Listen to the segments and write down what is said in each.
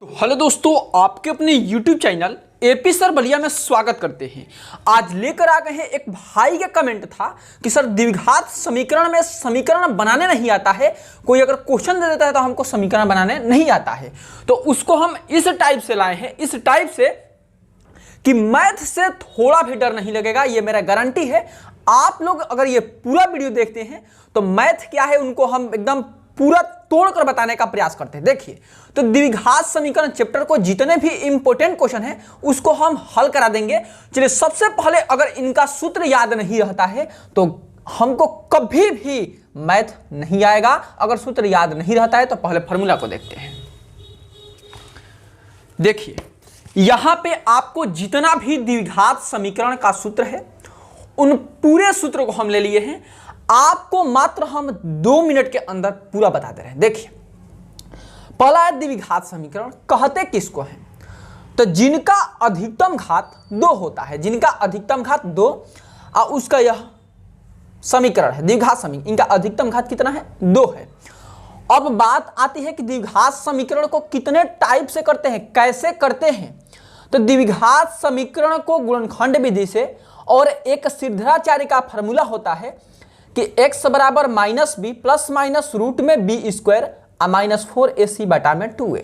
Hello दोस्तों, आपके अपने YouTube channel AP sir Ballia में स्वागत करते हैं। आज लेकर आ गए हैं, एक भाई का कमेंट था कि सर द्विघात समीकरण में समीकरण बनाने नहीं आता है, कोई अगर क्वेश्चन दे देता है तो हमको समीकरण बनाने नहीं आता है। तो उसको हम इस टाइप से लाए हैं, इस टाइप से कि मैथ से थोड़ा भी डर नहीं लगेगा, ये मेरा गारंटी है। आप लोग अगर ये पूरा वीडियो देखते हैं तो मैथ क्या है उनको हम एकदम पूरा तोड़कर बताने का प्रयास करते हैं। देखिए, तो द्विघात समीकरण चैप्टर को जितने भी इंपॉर्टेंट क्वेश्चन है उसको हम हल करा देंगे। चलिए, सबसे पहले अगर इनका सूत्र याद नहीं रहता है तो हमको कभी भी मैथ नहीं आएगा। अगर सूत्र याद नहीं रहता है तो पहले फॉर्मूला को देखते हैं। देखिए, यहां पे आपको जितना भी द्विघात समीकरण का सूत्र है उन पूरे सूत्र को हम ले लिए हैं। आपको मात्र हम 2 मिनट के अंदर पूरा बता दे रहे हैं। देखिए, पहला है द्विघात समीकरण, कहते किसको है? तो जिनका अधिकतम घात 2 होता है, जिनका अधिकतम घात 2 और उसका यह समीकरण है द्विघात समीकरण। इनका अधिकतम घात कितना है? 2 है। अब बात आती है कि द्विघात समीकरण को कितने टाइप से करते हैं, कैसे करते हैं। तो द्विघात समीकरण को गुणनखंड विधि से, और एक सिद्धाचार्य का फॉर्मूला होता है कि x बराबर minus b plus minus root में बी स्क्वायर माइनस 4ac बटा में 2a।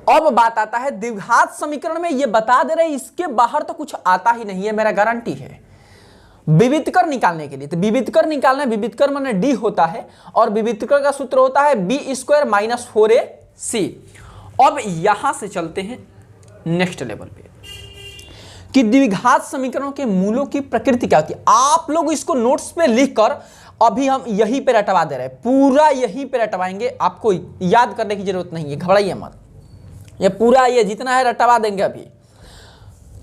अब बात आता है द्विघात समीकरण में, ये बता दे रहे इसके बाहर तो कुछ आता ही नहीं है, मेरा गारंटी है। विविधकर निकालने के लिए, तो विविधकर निकालना, विविधकर माने d होता है और विविधकर का सूत्र होता है बी स्क्वायर माइनस 4ac। अब यहां से चलते हैं नेक्स्ट लेवल पे कि द्विघात समीकरणों के मूलों की प्रकृति क्या होती है। आप लोग इसको नोट्स पे लिखकर, अभी हम यहीं पे रटवा दे रहे हैं, पूरा यहीं पे रटवाएंगे, आपको याद करने की जरूरत नहीं है, घबराइए मत। ये पूरा ये जितना है रटवा देंगे अभी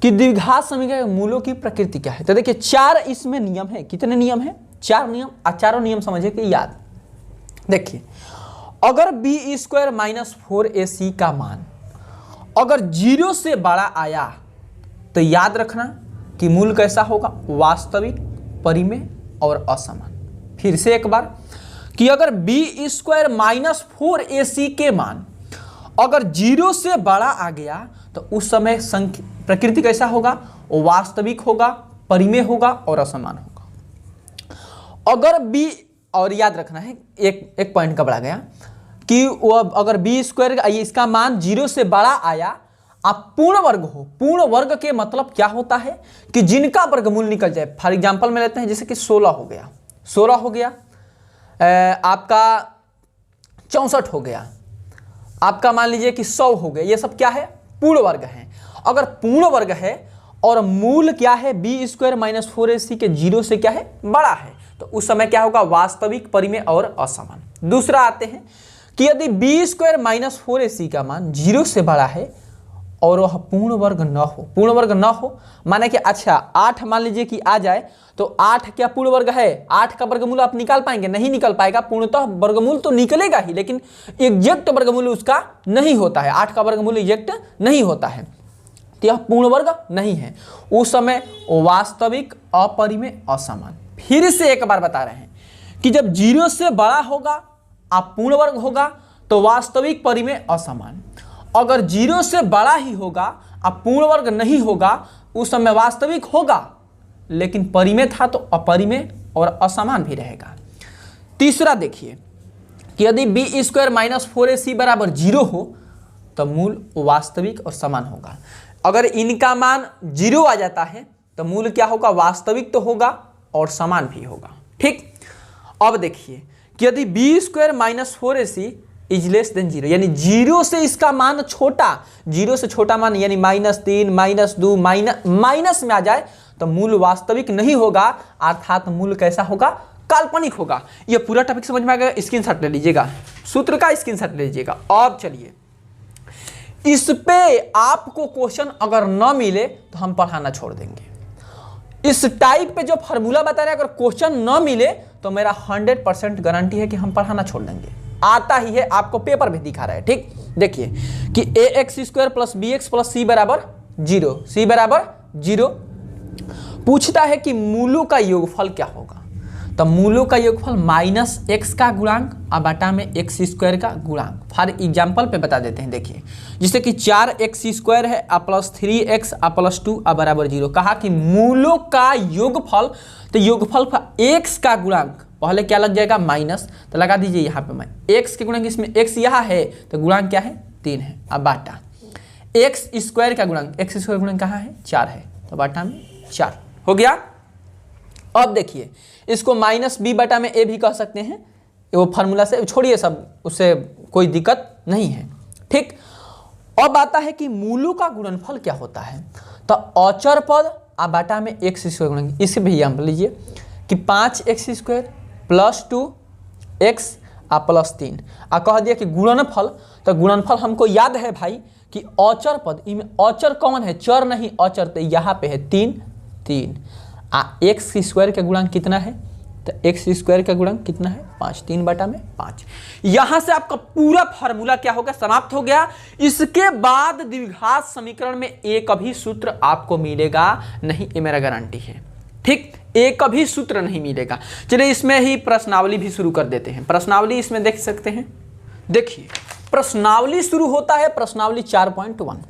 कि द्विघात समीकरण के मूलों की प्रकृति क्या है। तो देखिए, 4 इसमें नियम है। कितने नियम है? 4 नियम। और चारों नियम समझिए कि याद। देखिए, अगर बी स्क्वायर माइनस 4ac का मान अगर 0 से बड़ा आया तो याद रखना कि मूल कैसा होगा? वास्तविक, परिमेय और असमान। फिर से एक बार कि अगर बी स्क्वायर माइनस 4ac के मान अगर 0 से बड़ा आ गया तो उस समय प्रकृति कैसा होगा? वास्तविक होगा, परिमेय होगा और असमान होगा। अगर बी, और याद रखना है एक पॉइंट का बढ़ा गया कि वो अगर बी स्क्वायर इसका मान 0 से बड़ा आया, आप पूर्ण वर्ग हो। पूर्ण वर्ग के मतलब क्या होता है कि जिनका वर्गमूल निकल जाए। फॉर एग्जांपल में लेते हैं, जैसे कि 16 हो गया, 16 हो गया, आपका 64 हो गया, आपका मान लीजिए कि 100 हो गया। ये सब क्या है? पूर्ण वर्ग है। अगर पूर्ण वर्ग है और मूल क्या है? बी स्क्वायर माइनस 4ac के 0 से क्या है? बड़ा है, तो उस समय क्या होगा? वास्तविक, परिमेय और असमान। दूसरा आते हैं कि यदि बी स्क्वायर माइनस 4ac का मान 0 से बड़ा है और वह पूर्ण वर्ग न हो, पूर्ण वर्ग न हो माने कि अच्छा 8 मान लीजिए कि आ जाए, तो 8 क्या पूर्ण वर्ग है? 8 का वर्गमूल आप निकाल पाएंगे? नहीं निकल पाएगा। पूर्णतः वर्गमूल तो निकलेगा ही, लेकिन एग्जैक्ट वर्गमूल उसका नहीं होता है। 8 का वर्गमूल एग्जैक्ट नहीं होता है, तो यह पूर्ण वर्ग नहीं है। उस समय वास्तविक, अपरिमेय, असमान। फिर से एक बार बता रहे हैं कि जब 0 से बड़ा होगा आप पूर्ण वर्ग होगा तो वास्तविक, परिमेय, असमान। अगर 0 से बड़ा ही होगा, अब पूर्ण वर्ग नहीं होगा, उस समय वास्तविक होगा लेकिन परिमेय था तो अपरिमेय और असमान भी रहेगा। तीसरा देखिए कि यदि बी स्क्वायर माइनस 4ac बराबर 0 हो तो मूल वास्तविक और समान होगा। अगर इनका मान 0 आ जाता है तो मूल क्या होगा? वास्तविक तो होगा और समान भी होगा। ठीक। अब देखिए कि यदि b square minus 4ac is less than 0, यानी 0 से इसका मान छोटा, 0 से छोटा मान यानी -3, -2, माइनस में आ जाए तो मूल वास्तविक नहीं होगा, अर्थात मूल कैसा होगा? काल्पनिक होगा। ये पूरा टॉपिक समझ में आ गया? स्क्रीनशॉट ले लीजिएगा, सूत्र का स्क्रीनशॉट ले लीजिएगा। अब चलिए, इस पे आपको क्वेश्चन अगर न मिले तो हम पढ़ाना छोड़ देंगे। इस टाइप पे जो फॉर्मूला बता रहे हैं, अगर क्वेश्चन न मिले तो मेरा 100% गारंटी है कि हम पढ़ाना छोड़ देंगे। आता ही है, आपको पेपर भी दिखा रहा है। ठीक। देखिए कि ax² plus bx plus c बराबर 0, c बराबर 0 पूछता है कि मूलों का योगफल क्या होगा। तो मूलों का योगफल माइनस एक्स का गुणांक और बटा में एक्स स्क्वायर का गुणांक। फॉर एग्जाम्पल पे बता देते हैं, देखिए जिससे कि 4x स्क्वायर है आ प्लस 3x आ प्लस 2 आ बराबर 0। कहा कि मूलों का योगफल, तो योगफल का x का गुणांक पहले क्या लग जाएगा माइनस, तो लगा दीजिए यहाँ पे मैं x के गुणांक, इसमें x यहाँ है तो गुणांक क्या है 3 है, अब बाटा एक्स स्क्वायर का गुणांक, एक्स स्क्वायर गुणांक कहाँ है 4 है, तो बाटा में 4 हो गया। अब देखिए इसको माइनस बी बटा में ए भी कह सकते हैं, वो फार्मूला से छोड़िए सब, उससे कोई दिक्कत नहीं है। ठीक, अब आता है कि मूलों का गुणनफल क्या होता है, तो अचर पद आ बाटा में एक्स स्क्वायर गुणन, इसे भी हम लीजिए कि 5x स्क्वायर प्लस 2x आ प्लस 3 आ कह दिया कि गुणनफल, तो गुणनफल हमको याद है भाई कि अचर पद, इनमें अचर कौन है, चर नहीं अचर, तो यहाँ पे है 3 आ एक्स स्क्वायर का गुणांक कितना है, तो एक्स स्क्वायर का गुणांक कितना है 5, 3 बटा में 5। यहां से आपका पूरा फार्मूला क्या हो गया, समाप्त हो गया। इसके बाद द्विघात समीकरण में एक भी सूत्र आपको मिलेगा नहीं, ये मेरा गारंटी है। ठीक, एक भी सूत्र नहीं मिलेगा। चलिए इसमें ही प्रश्नावली भी शुरू कर देते हैं। प्रश्नावली इसमें देख सकते हैं, देखिए प्रश्नावली शुरू होता है, प्रश्नावली 4.1।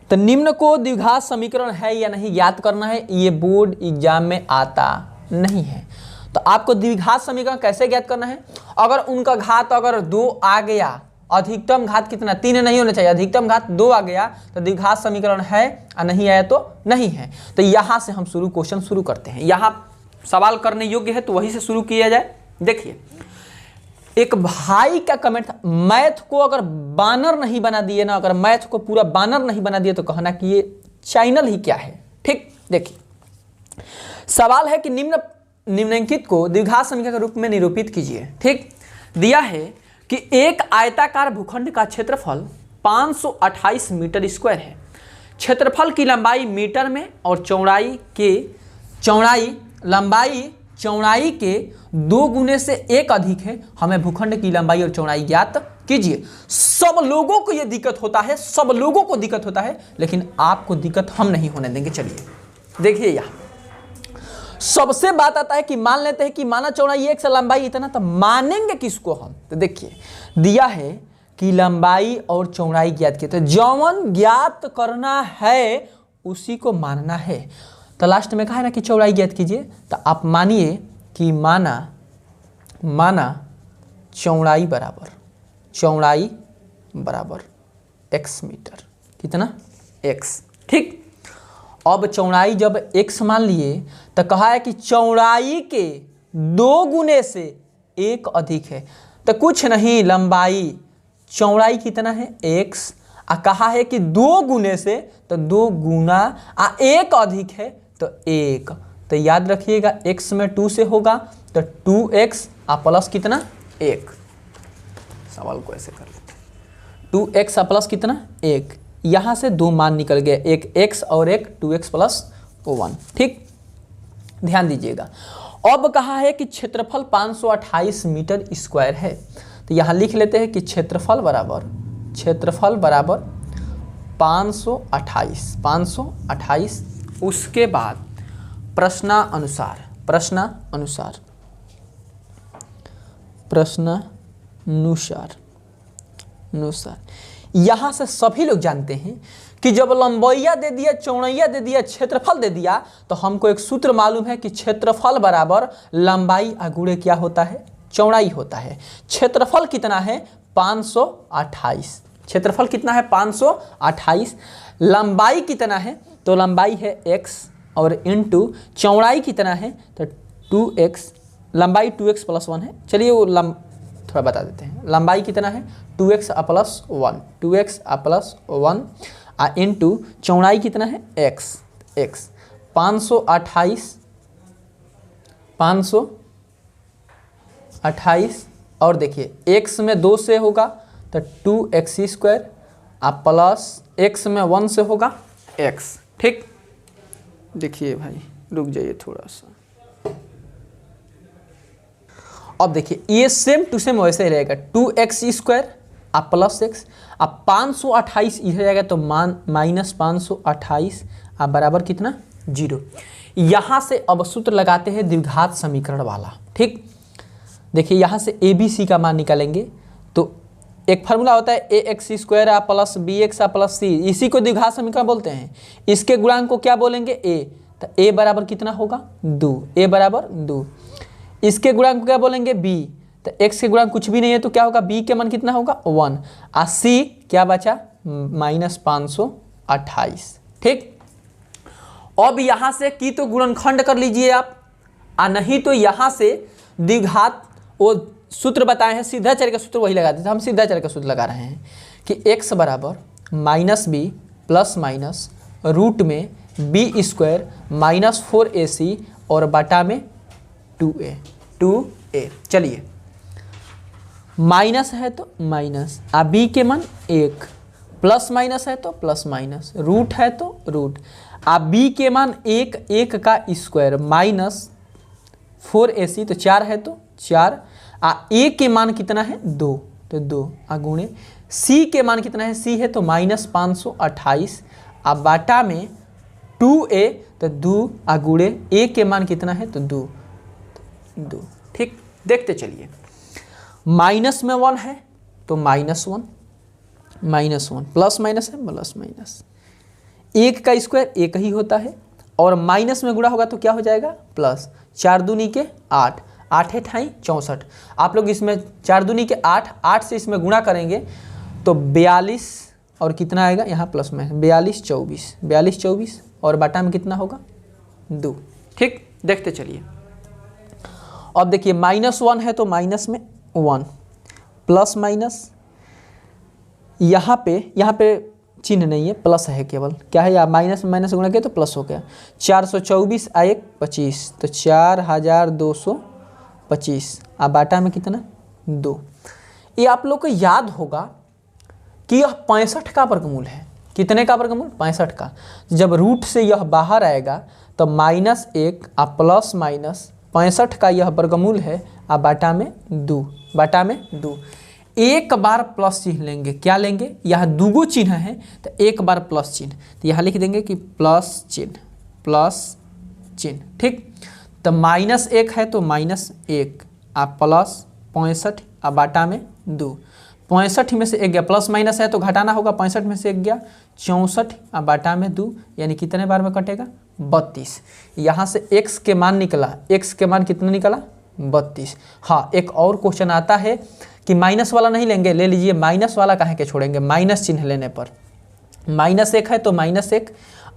तो निम्न को द्विघात समीकरण है या नहीं ज्ञात करना है, ये बोर्ड एग्जाम में आता नहीं है। तो आपको द्विघात समीकरण कैसे ज्ञात करना है, अगर उनका घात अगर 2 आ गया, अधिकतम घात कितना 3 नहीं होना चाहिए, अधिकतम घात 2 आ गया तो द्विघात समीकरण है और नहीं आया तो नहीं है। तो यहां से हम क्वेश्चन शुरू करते हैं। यहां सवाल करने योग्य है तो वहीं से शुरू किया जाए। देखिए एक भाई का कमेंट था, मैथ को अगर बानर नहीं बना दिए ना, अगर मैथ को पूरा बानर नहीं बना दिए तो कहना कि ये चैनल ही क्या है। ठीक, देखिए सवाल है कि निम्नलिखित को द्विघात समीकरण के रूप में निरूपित कीजिए। ठीक, दिया है कि एक आयताकार भूखंड का क्षेत्रफल 528 मीटर स्क्वायर है, क्षेत्रफल की लंबाई मीटर में और चौड़ाई के 2 गुने से 1 अधिक है, हमें भूखंड की लंबाई और चौड़ाई ज्ञात कीजिए। सब लोगों को यह दिक्कत होता है, सब लोगों को दिक्कत होता है, लेकिन आपको दिक्कत हम नहीं होने देंगे। चलिए देखिए यहाँ सबसे बात आता है कि मान लेते हैं कि माना चौड़ाई 1 से लंबाई इतना, तो मानेंगे किसको हम, तो देखिए दिया है कि लंबाई और चौड़ाई ज्ञात किए, तो जौन ज्ञात करना है उसी को मानना है। तो लास्ट में कहा है ना कि चौड़ाई ज्ञात कीजिए, तो आप मानिए कि माना चौड़ाई बराबर x मीटर, कितना x। ठीक, अब चौड़ाई जब x मान लिए तो कहा है कि चौड़ाई के 2 गुने से 1 अधिक है, तो कुछ नहीं लंबाई, चौड़ाई कितना है x, आ कहा है कि 2 गुने से, तो 2 गुना आ 1 अधिक है तो 1, तो याद रखिएगा x में 2 से होगा तो 2x आ प्लस कितना 1। सवाल को ऐसे कर लेते हैं, 2x आ प्लस कितना 1, यहां से 2 मान निकल गए, एक x और एक 2x प्लस 1। ठीक, ध्यान दीजिएगा। अब कहा है कि क्षेत्रफल 528 मीटर स्क्वायर है, तो यहां लिख लेते हैं कि क्षेत्रफल बराबर 528। उसके बाद प्रश्नानुसार यहां से सभी लोग जानते हैं कि जब लंबाइया दे दिया, चौड़ैया दे दिया, क्षेत्रफल दे दिया, तो हमको एक सूत्र मालूम है कि क्षेत्रफल बराबर लंबाई गुणे क्या होता है, चौड़ाई होता है। क्षेत्रफल कितना है 528, क्षेत्रफल कितना है 528, लंबाई कितना है, तो लंबाई है x और इनटू चौड़ाई कितना है तो 2x, लंबाई 2x प्लस 1 है। चलिए वो थोड़ा बता देते हैं, लंबाई कितना है 2x प्लस 1 आ इनटू चौड़ाई कितना है x 528 और देखिए x में 2 से होगा तो 2x स्क्वायर आ प्लस x में 1 से होगा x। ठीक, देखिए भाई रुक जाइए थोड़ा सा, अब देखिए ये सेम टू सेम वैसे ही रहेगा, 2x स्क्वायर आ प्लस x, अब 528 इधर जाएगा तो माइनस 528 आ बराबर कितना 0। यहां से अब सूत्र लगाते हैं द्विघात समीकरण वाला। ठीक, देखिए यहां से ए बी सी का मान निकालेंगे तो एक फार्मूला होता है ए एक्स स्क्वायर आ प्लस बी एक्स आ प्लस सी, इसी को द्विघात समीकरण बोलते हैं। इसके गुणांक को क्या बोलेंगे ए, तो ए बराबर कितना होगा 2, ए बराबर 2। इसके गुणांक को क्या बोलेंगे बी, तो एक्स के गुणांक कुछ भी नहीं है तो क्या होगा बी के मान कितना होगा 1, आ सी क्या बचा -528। ठीक, अब यहां से की तो गुणनखंड कर लीजिए आप, आ नहीं तो यहां से द्विघात वो सूत्र बताए हैं सीधा चर का सूत्र वही लगा देते, हम सीधा चर का सूत्र लगा रहे हैं कि x बराबर -b प्लस माइनस रूट में बी स्क्वायर -4ac और बटा में 2a। चलिए माइनस है तो माइनस, आ b के मान 1, प्लस माइनस है तो प्लस माइनस, रूट है तो रूट, आ b के मान 1 का स्क्वायर -4ac तो 4 है तो 4, आ ए के मान कितना है 2 तो 2, आ गुणे सी के मान कितना है सी है तो -528, आ बाटा में 2a तो 2, आ गुणे ए के मान कितना है तो 2। ठीक, देखते चलिए माइनस में 1 है तो -1, प्लस माइनस है प्लस माइनस, 1 का स्क्वायर 1 ही होता है और माइनस में गुणा होगा तो क्या हो जाएगा प्लस, 4 दूनी के 8, 8 अठाई 64। आप लोग इसमें 4 दूनी के 8, 8 से इसमें गुणा करेंगे तो 42 और कितना आएगा यहाँ प्लस में 42 24 और बाटा में कितना होगा 2। ठीक, देखते चलिए अब देखिए -1 है तो माइनस में 1, प्लस माइनस यहाँ पे चिन्ह नहीं है, प्लस है केवल, क्या है या माइनस में माइनस गुणा किया तो प्लस हो गया, 424 आ 1 25 तो 4225, आ बाटा में कितना 2। ये आप लोग को याद होगा कि यह 65 का वर्गमूल है, कितने का वर्गमूल 65 का। जब रूट से यह बाहर आएगा तो -1 आ प्लस माइनस 65 का यह वर्गमूल है, आ बाटा में 2, एक बार प्लस चिन्ह लेंगे, क्या लेंगे यहाँ दूगो चिन्ह है तो एक बार प्लस चिन्ह, तो यहाँ लिख देंगे कि प्लस चिन्ह। ठीक, तो -1 है तो -1 आ प्लस 65 आ बाटा में 2, 65 में से 1 गया, प्लस माइनस है तो घटाना होगा, 65 में से 1 गया 64 आ बाटा में 2, यानी कितने बार में कटेगा 32। यहाँ से x के मान निकला, x के मान कितना निकला 32। हाँ, एक और क्वेश्चन आता है कि माइनस वाला नहीं लेंगे, ले लीजिए, माइनस वाला काहे के छोड़ेंगे, माइनस चिन्ह लेने पर -1 है तो -1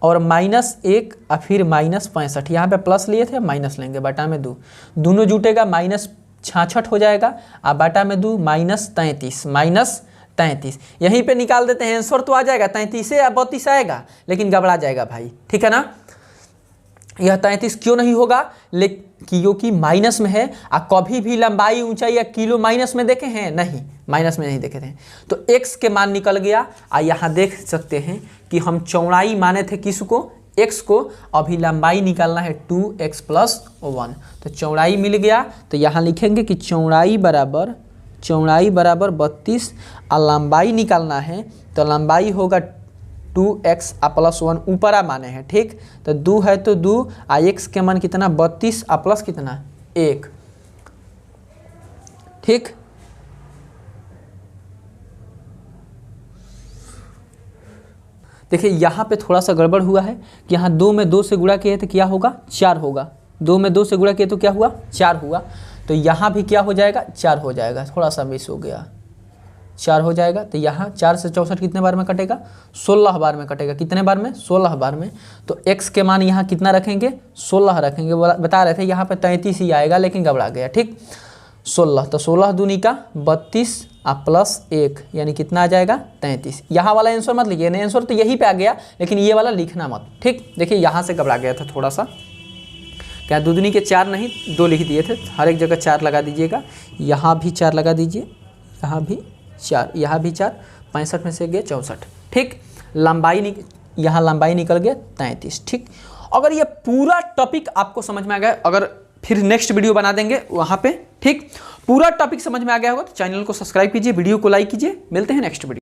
और -1 और फिर -65, यहाँ पे प्लस लिए थे माइनस लेंगे, बाटा में 2, दोनों जुटेगा -66 हो जाएगा, आ बाटा में 2 -33, यहीं पे निकाल देते हैं, आंसर तो आ जाएगा 33 या 32 आएगा, लेकिन घबरा जाएगा भाई, ठीक है ना। यह 33 क्यों नहीं होगा, क्योंकि माइनस में है, आ कभी भी लंबाई ऊंचाई या किलो माइनस में देखे हैं नहीं, माइनस में नहीं देखे थे, तो x के मान निकल गया। आ यहाँ देख सकते हैं कि हम चौड़ाई माने थे किसको, x को, अभी लंबाई निकालना है 2x + 1, तो चौड़ाई मिल गया। तो यहाँ लिखेंगे कि चौड़ाई बराबर 32 और लंबाई निकालना है तो लंबाई होगा 2x + 1, ऊपर आ माने हैं। ठीक, तो 2 है तो 2 आ x के मान कितना 32 आ प्लस कितना 1। ठीक, देखिए यहाँ पे थोड़ा सा गड़बड़ हुआ है कि यहाँ 2 में 2 से गुणा किए तो क्या होगा 4 होगा, 2 में 2 से गुणा किए तो क्या हुआ 4 हुआ, तो यहाँ भी क्या हो जाएगा 4 हो जाएगा, थोड़ा सा मिस हो गया, 4 हो जाएगा। तो यहाँ 4 से 64 कितने बार में कटेगा 16 बार में कटेगा, कितने बार में 16 बार में। तो x के मान यहाँ कितना रखेंगे 16 रखेंगे, बता रहे थे यहाँ पे 33 ही आएगा लेकिन घबरा गया। ठीक, 16, तो 16 दूनी का 32 आ प्लस 1 यानी कितना आ जाएगा 33। यहाँ वाला आंसर मत लिखिए, नहीं आंसर तो यही पे आ गया लेकिन ये वाला लिखना मत। ठीक, देखिए यहाँ से घबरा गया था थोड़ा सा, क्या दूनी के 4 नहीं 2 लिख दिए थे, हर एक जगह 4 लगा दीजिएगा, यहाँ भी 4 लगा दीजिए, यहाँ भी 4, यहाँ भी 4, 65 में से गए 64। ठीक, लंबाई यहाँ लंबाई निकल गया 33। ठीक, अगर ये पूरा टॉपिक आपको समझ में आ गया, अगर फिर नेक्स्ट वीडियो बना देंगे वहाँ पे। ठीक, पूरा टॉपिक समझ में आ गया होगा तो चैनल को सब्सक्राइब कीजिए, वीडियो को लाइक कीजिए, मिलते हैं नेक्स्ट वीडियो।